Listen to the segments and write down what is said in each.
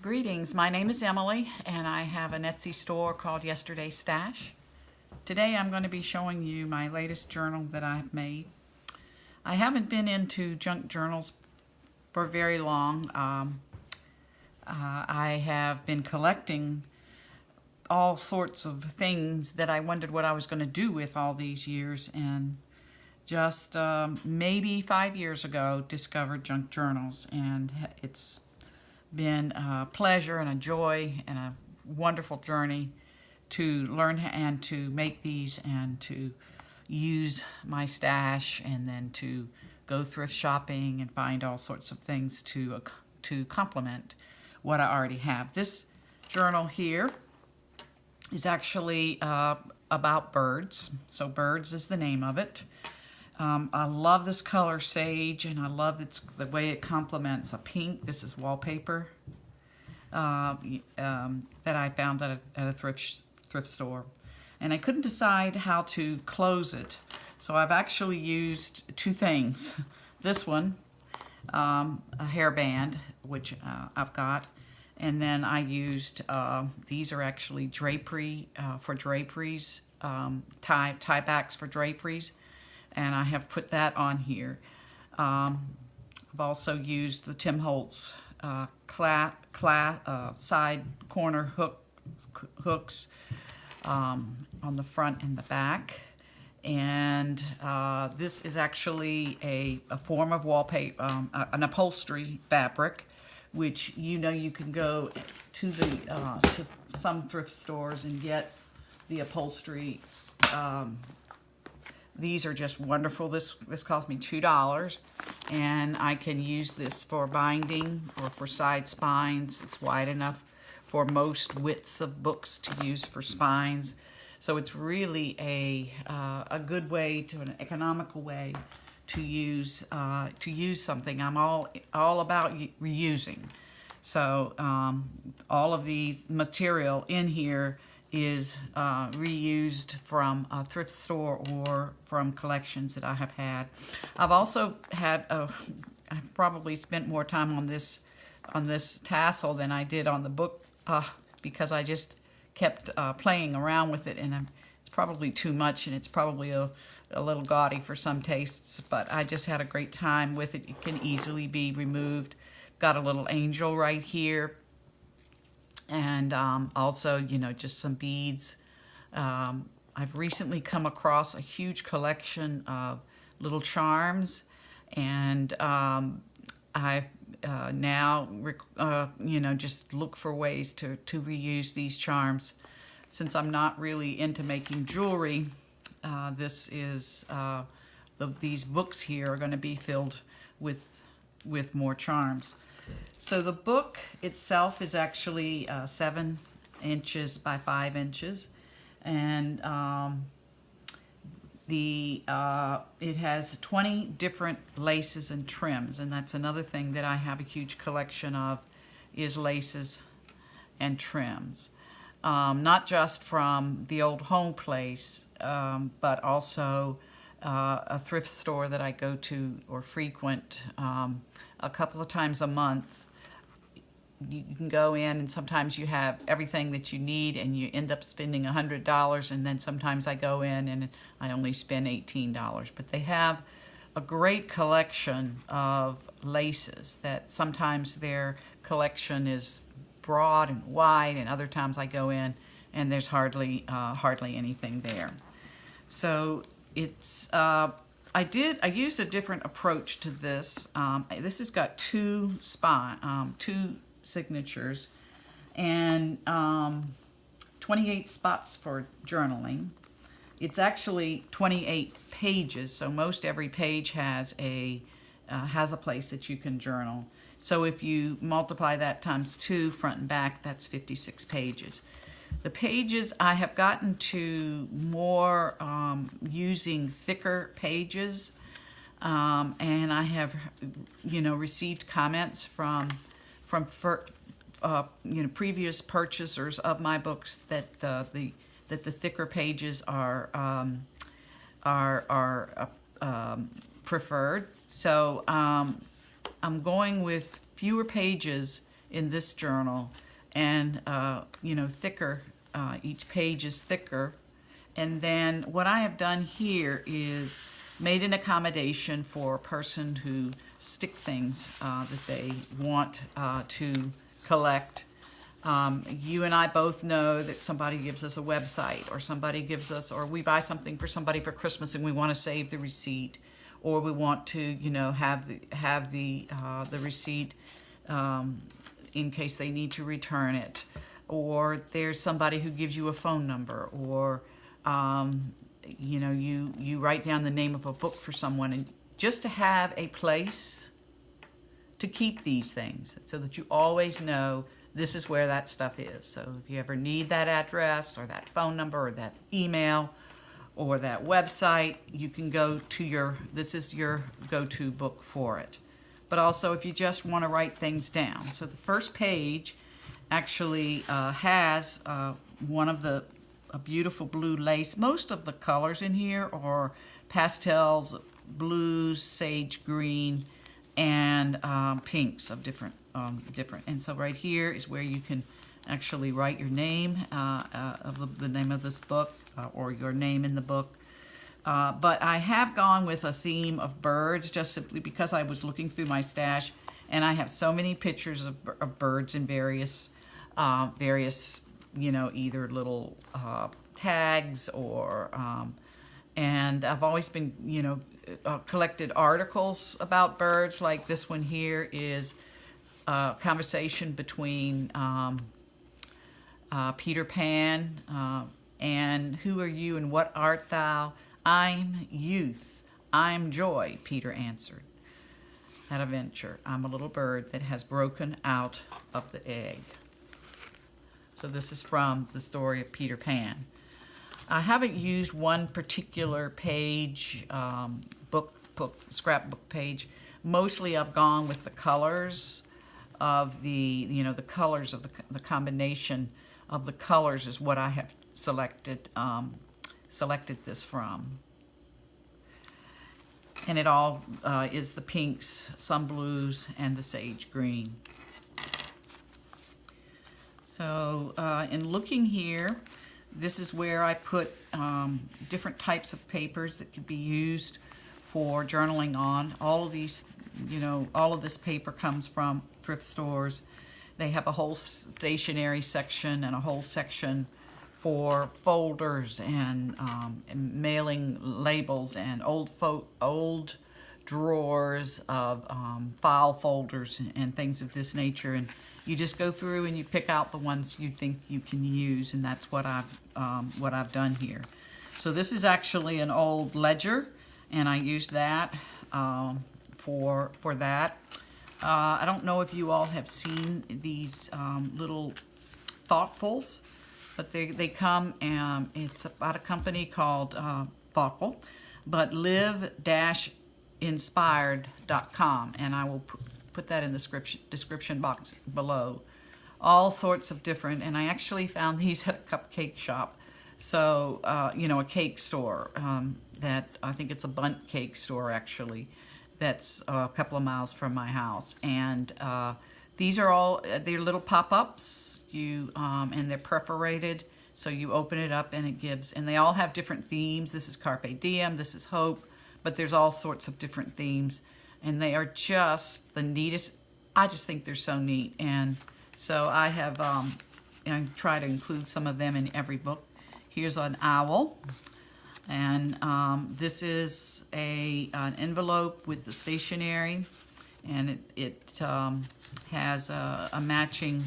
Greetings, my name is Emily and I have an Etsy store called Yesterday Stash. Today I'm going to be showing you my latest journal that I've made. I haven't been into junk journals for very long. I have been collecting all sorts of things that I wondered what I was going to do with all these years, and just maybe 5 years ago discovered junk journals, and it's been a pleasure and a joy and a wonderful journey to learn and to make these and to use my stash, and then to go thrift shopping and find all sorts of things to complement what I already have. This journal here is actually about birds. So Birds is the name of it. I love this color, sage, and I love the way it complements a pink. This is wallpaper that I found at a thrift store. And I couldn't decide how to close it. So I've actually used two things. This one, a hairband, which I've got. And then I used, these are actually drapery for draperies, tie backs for draperies. And I have put that on here. I've also used the Tim Holtz side corner hooks on the front and the back. And this is actually a form of wallpaper, an upholstery fabric, which you can go to some thrift stores and get the upholstery. These are just wonderful. This cost me $2, and I can use this for binding or for side spines. It's wide enough for most widths of books to use for spines. So it's really a good way, an economical way to use something. I'm all about reusing. So all of the material in here is reused from a thrift store or from collections that I have had. I've also had I've probably spent more time on this tassel than I did on the book because I just kept playing around with it, and it's probably too much, and it's probably a little gaudy for some tastes, but I just had a great time with it. It can easily be removed. Got a little angel right here. And also, just some beads. I've recently come across a huge collection of little charms, and I've now, just look for ways to reuse these charms. Since I'm not really into making jewelry, these books here are going to be filled with more charms. So the book itself is actually 7 inches by 5 inches, and it has 20 different laces and trims, and that's another thing that I have a huge collection of, is laces and trims. Not just from the old home place, but also a thrift store that I go to or frequent a couple of times a month. You can go in, and sometimes you have everything that you need, and you end up spending $100, and then sometimes I go in and I only spend $18. But they have a great collection of laces that sometimes their collection is broad and wide, and other times I go in and there's hardly anything there. So it's I used a different approach to this. This has got two signatures, and 28 spots for journaling. It's actually 28 pages, so most every page has a place that you can journal. So if you multiply that times 2, front and back, that's 56 pages. The pages, I have gotten to more using thicker pages, and I have, received comments from previous purchasers of my books that the thicker pages are preferred. So I'm going with fewer pages in this journal, and you know, thicker. Each page is thicker. And then what I have done here is made an accommodation for a person who stick things that they want to collect. You and I both know that somebody gives us a website, or somebody gives us, or we buy something for somebody for Christmas and we want to save the receipt, or we want to, you know, have the receipt in case they need to return it, or there's somebody who gives you a phone number, or you know, you write down the name of a book for someone, and just to have a place to keep these things so that you always know this is where that stuff is. So if you ever need that address or that phone number or that email or that website, you can go to this is your go-to book for it. But also if you just want to write things down. So the first page actually has one of a beautiful blue lace. Most of the colors in here are pastels, blues, sage green, and pinks of different. And so right here is where you can actually write your name of the name of this book or your name in the book. But I have gone with a theme of birds just simply because I was looking through my stash and I have so many pictures of birds in various, you know, either little tags or, and I've always been, you know, collected articles about birds. Like this one here is a conversation between Peter Pan and who are you and what art thou? I'm youth, I'm joy, Peter answered. At a venture, I'm a little bird that has broken out of the egg. So this is from the story of Peter Pan. I haven't used one particular page, scrapbook page. Mostly I've gone with the colors of the colors of the combination of the colors is what I have selected this from. And it all is the pinks, some blues, and the sage green. So in looking here, this is where I put different types of papers that could be used for journaling on. All of these, you know, all of this paper comes from thrift stores. They have a whole stationery section and a whole section for folders and mailing labels and old drawers of file folders and things of this nature. And you just go through and you pick out the ones you think you can use, and that's what I've done here. So this is actually an old ledger, and I used that for that. I don't know if you all have seen these little Thoughtfuls, but they come, and it's about a company called Thoughtful, but live-inspired.com, and I will put that in the description box below. All sorts of different, and I actually found these at a cupcake shop. So, you know, a cake store that I think it's a Bundt cake store actually, that's a couple of miles from my house. And these are all, they're little pop-ups, and they're perforated. So you open it up and it gives, and they all have different themes. This is Carpe Diem, this is Hope, but there's all sorts of different themes. And they are just the neatest. I just think they're so neat. And so I have I try to include some of them in every book. Here's an owl. And this is an envelope with the stationery. And it has a matching,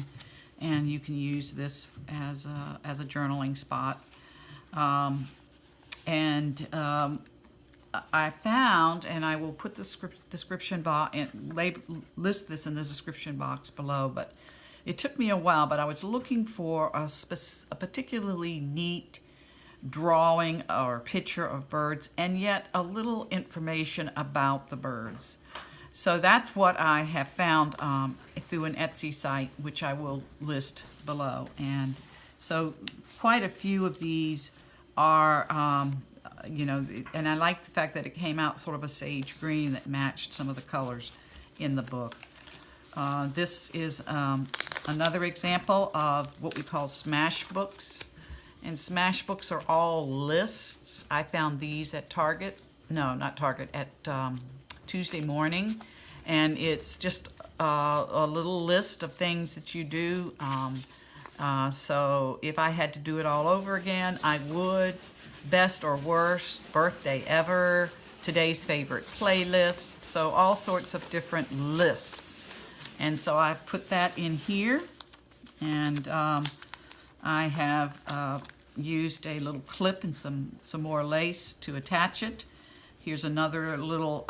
and you can use this as a journaling spot. I found, and I will put the description box and list this in the description box below, but it took me a while, but I was looking for a particularly neat drawing or picture of birds, and yet a little information about the birds. So that's what I have found through an Etsy site, which I will list below. And so quite a few of these are you know, and I like the fact that it came out sort of a sage green that matched some of the colors in the book. This is another example of what we call smash books. And smash books are all lists. I found these at Target. No, not Target, at Tuesday Morning. And it's just a little list of things that you do. So if I had to do it all over again, I would. Best or worst, birthday ever, today's favorite playlist. So all sorts of different lists. And so I've put that in here. And I have used a little clip and some more lace to attach it. Here's another little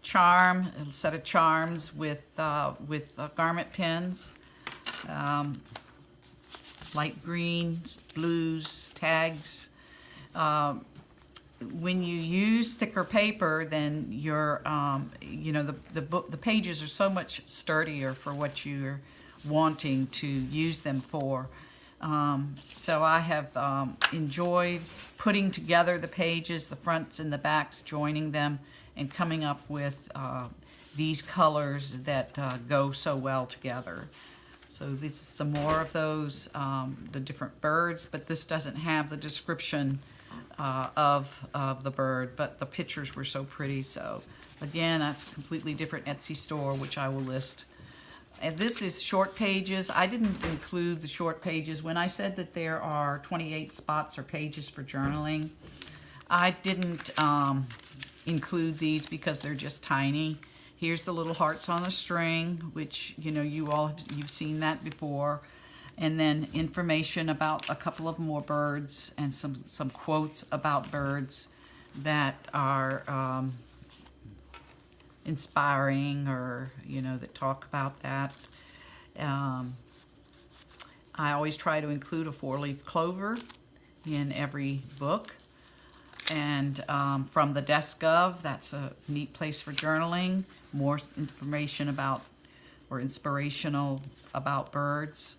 charm, a set of charms with garment pins, light greens, blues, tags. When you use thicker paper, then your the pages are so much sturdier for what you're wanting to use them for. So I have enjoyed putting together the pages, the fronts and the backs, joining them, and coming up with these colors that go so well together. So this is some more of those, the different birds, but this doesn't have the description of the bird, but the pictures were so pretty. So again, that's a completely different Etsy store, which I will list. And this is short pages. I didn't include the short pages. When I said that there are 28 spots or pages for journaling, I didn't include these because they're just tiny. Here's the little hearts on a string, which you've seen that before. And then information about a couple of more birds and some quotes about birds that are inspiring, or that talk about that. I always try to include a 4-leaf clover in every book. And from the Desk of, that's a neat place for journaling. More information about, or inspirational about, birds.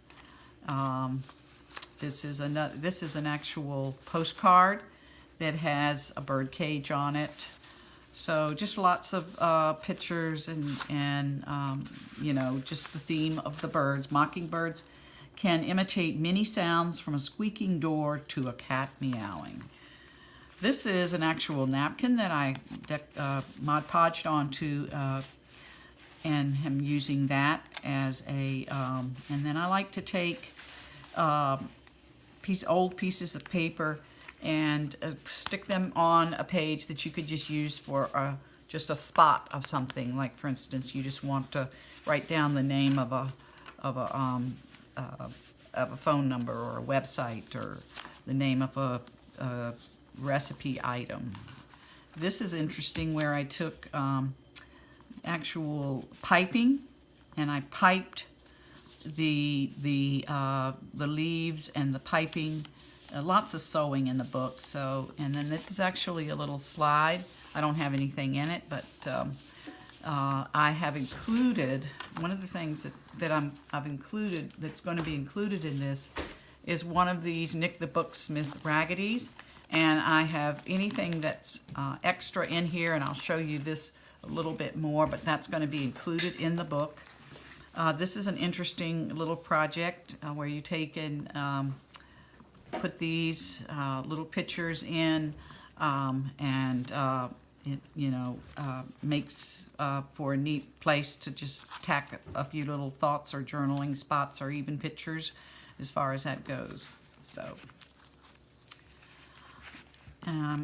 This is an actual postcard that has a bird cage on it. So just lots of pictures and just the theme of the birds. Mockingbirds can imitate many sounds, from a squeaking door to a cat meowing. This is an actual napkin that I Mod Podged onto, and am using that as a, and then I like to take old pieces of paper and stick them on a page that you could just use for just a spot of something. Like, for instance, you just want to write down the name of a phone number or a website, or the name of a recipe item. This is interesting, where I took actual piping, and I piped the leaves and the piping. Lots of sewing in the book. So, and then this is actually a little slide. I don't have anything in it, but I have included, one of the things that I've included, that's going to be included in this, is one of these Nick the Booksmith Raggedies. And I have anything that's extra in here, and I'll show you this a little bit more, but that's going to be included in the book. This is an interesting little project where you take and put these little pictures in, and it makes for a neat place to just tack a few little thoughts or journaling spots, or even pictures, as far as that goes. So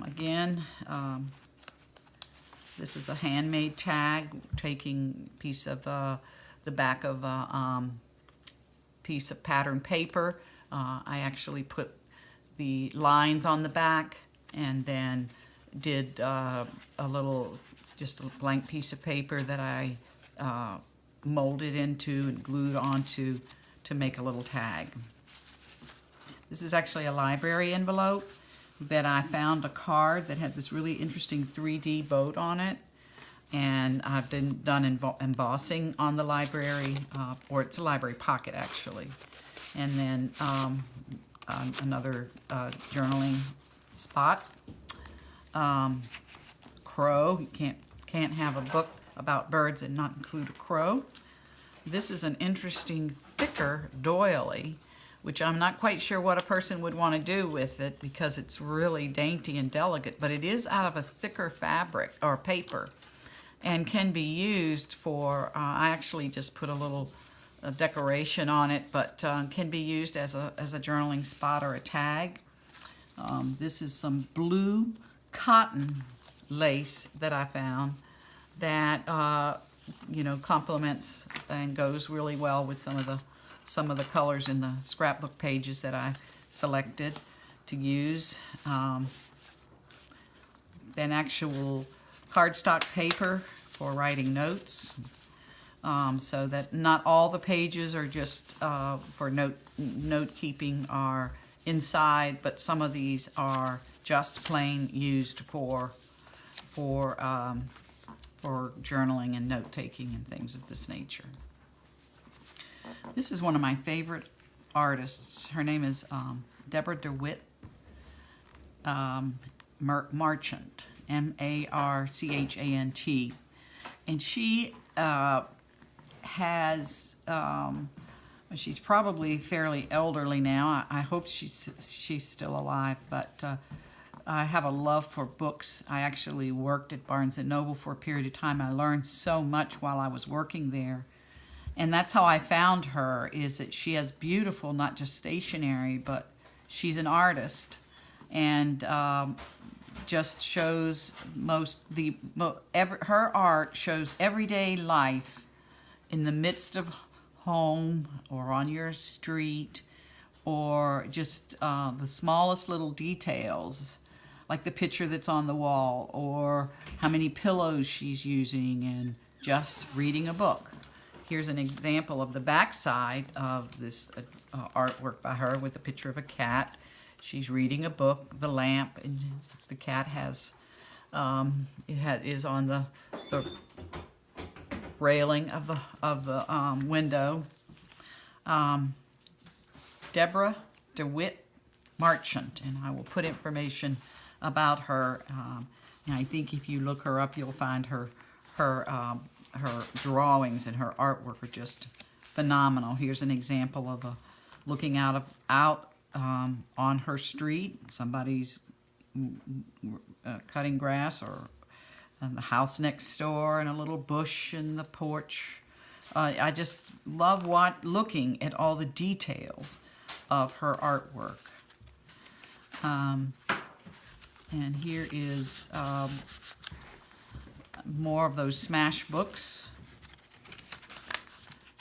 again, this is a handmade tag, taking a piece of the back of a piece of pattern paper. I actually put the lines on the back, and then did just a blank piece of paper that I molded into and glued onto to make a little tag. This is actually a library envelope that I found a card that had this really interesting 3D boat on it, and I've done embossing on the library, or it's a library pocket actually, and then another journaling spot. Crow, you can't can't have a book about birds and not include a crow. This is an interesting, thicker doily, which I'm not quite sure what a person would want to do with it because it's really dainty and delicate, but it is out of a thicker fabric or paper and can be used for, I actually just put a little decoration on it, but can be used as a journaling spot or a tag. This is some blue cotton lace that I found that you know, complements and goes really well with some of the colors in the scrapbook pages that I selected to use. Then actual cardstock paper for writing notes, so that not all the pages are just for note keeping are inside, but some of these are just plain used for journaling and note-taking and things of this nature. This is one of my favorite artists. Her name is Deborah DeWitt Marchant, M-A-R-C-H-A-N-T. And she has, she's probably fairly elderly now. I hope she's still alive, but I have a love for books. I actually worked at Barnes & Noble for a period of time. I learned so much while I was working there. And that's how I found her, is that she has beautiful, not just stationery, but she's an artist. And just shows her art shows everyday life in the midst of home or on your street, or just the smallest little details, like the picture that's on the wall, or how many pillows she's using, and just reading a book. Here's an example of the back side of this artwork by her with a picture of a cat. She's reading a book, the lamp, and the cat has is on the railing of the window. Deborah DeWitt Marchant, and I will put information about her. And I think if you look her up, you'll find her drawings and her artwork are just phenomenal. Here's an example of looking out on her street. Somebody's cutting grass, or the house next door, and a little bush in the porch. I just love looking at all the details of her artwork. And here is more of those smash books.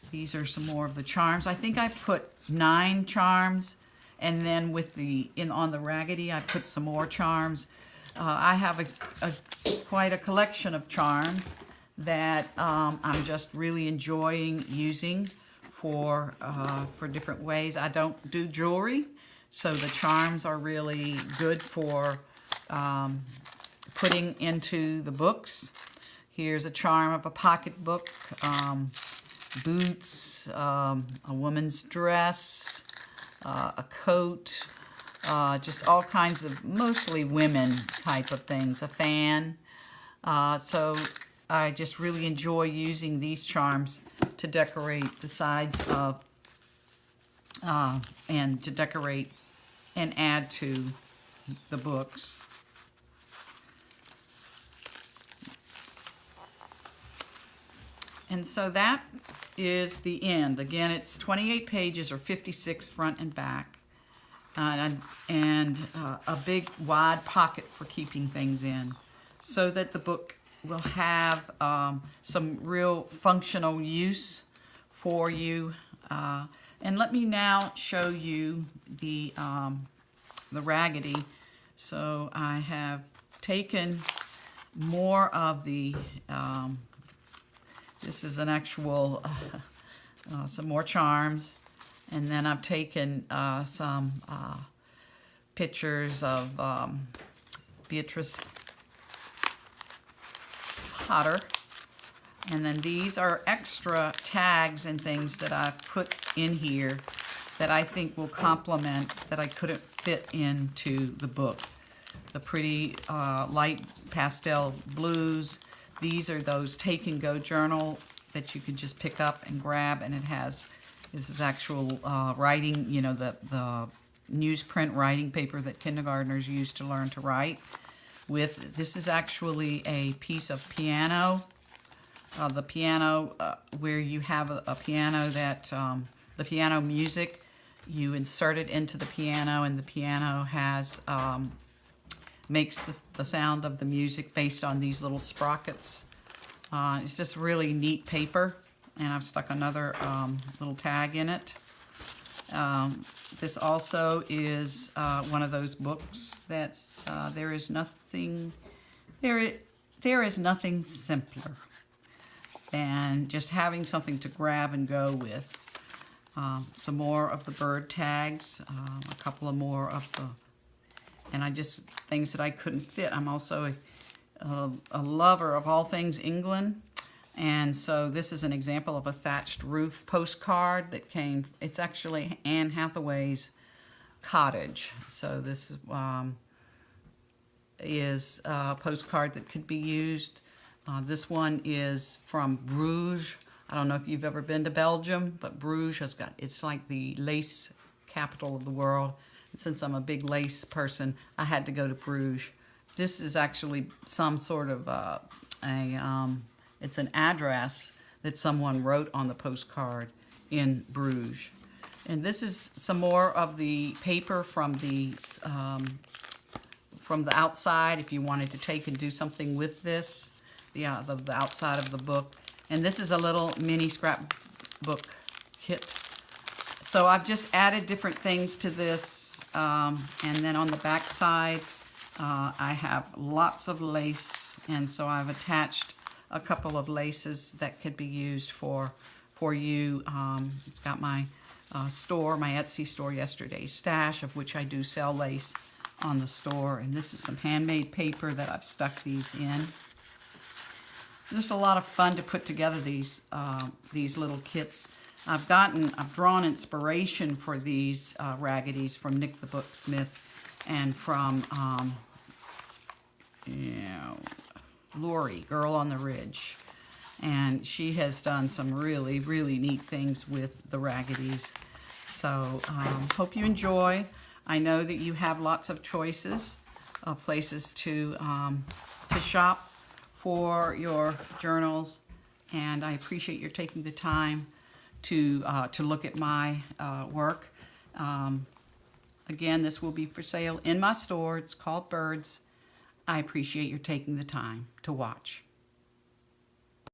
These are some more of the charms. I think I put 9 charms, and then with on the Raggedy I put some more charms. I have quite a collection of charms that I'm just really enjoying using for different ways. I don't do jewelry, so the charms are really good for putting into the books. Here's a charm of a pocketbook, boots, a woman's dress, a coat, just all kinds of mostly women type of things, a fan. So I just really enjoy using these charms to decorate the sides of, and to decorate and add to the books. And so that is the end. Again, it's 28 pages, or 56 front and back, and a big wide pocket for keeping things in, so that the book will have some real functional use for you. And let me now show you the Raggedy. So I have taken more of the this is an actual, some more charms. And then I've taken some pictures of Beatrice Potter. And then these are extra tags and things that I've put in here that I think will complement, that I couldn't fit into the book. The pretty light pastel blues, These are those take and go journal that you can just pick up and grab, and it has, this is actual writing, you know, the newsprint writing paper that kindergartners use to learn to write. With, this is actually a piece of piano. The piano, where you have a piano that, the piano music, you insert it into the piano, and the piano has, makes the sound of the music based on these little sprockets. It's just really neat paper, and I've stuck another little tag in it. This also is one of those books that's, there is nothing simpler than just having something to grab and go with. Some more of the bird tags, a couple of more of the, and I just, things that I couldn't fit. I'm also a lover of all things England, and so this is an example of a thatched roof postcard that came, it's actually Anne Hathaway's cottage. So this is a postcard that could be used. This one is from Bruges. I don't know if you've ever been to Belgium, but Bruges has got, it's like the lace capital of the world. And since I'm a big lace person, I had to go to Bruges. This is actually some sort of it's an address that someone wrote on the postcard in Bruges. And this is some more of the paper from the outside, if you wanted to take and do something with this, the outside of the book. And this is a little mini scrapbook kit. So I've just added different things to this, and then on the back side, I have lots of lace, and so I've attached a couple of laces that could be used for you. It's got my store, my Etsy store, Yesterday's Stash, of which I do sell lace on the store. And this is some handmade paper that I've stuck these in. It's a lot of fun to put together these little kits. I've drawn inspiration for these Raggedy's from Nick the Booksmith and from Lori, Girl on the Ridge. And she has done some really, really neat things with the Raggedy's. So hope you enjoy. I know that you have lots of choices of places to shop for your journals, and I appreciate your taking the time to look at my work. Again, this will be for sale in my store. It's called Birds. I appreciate your taking the time to watch.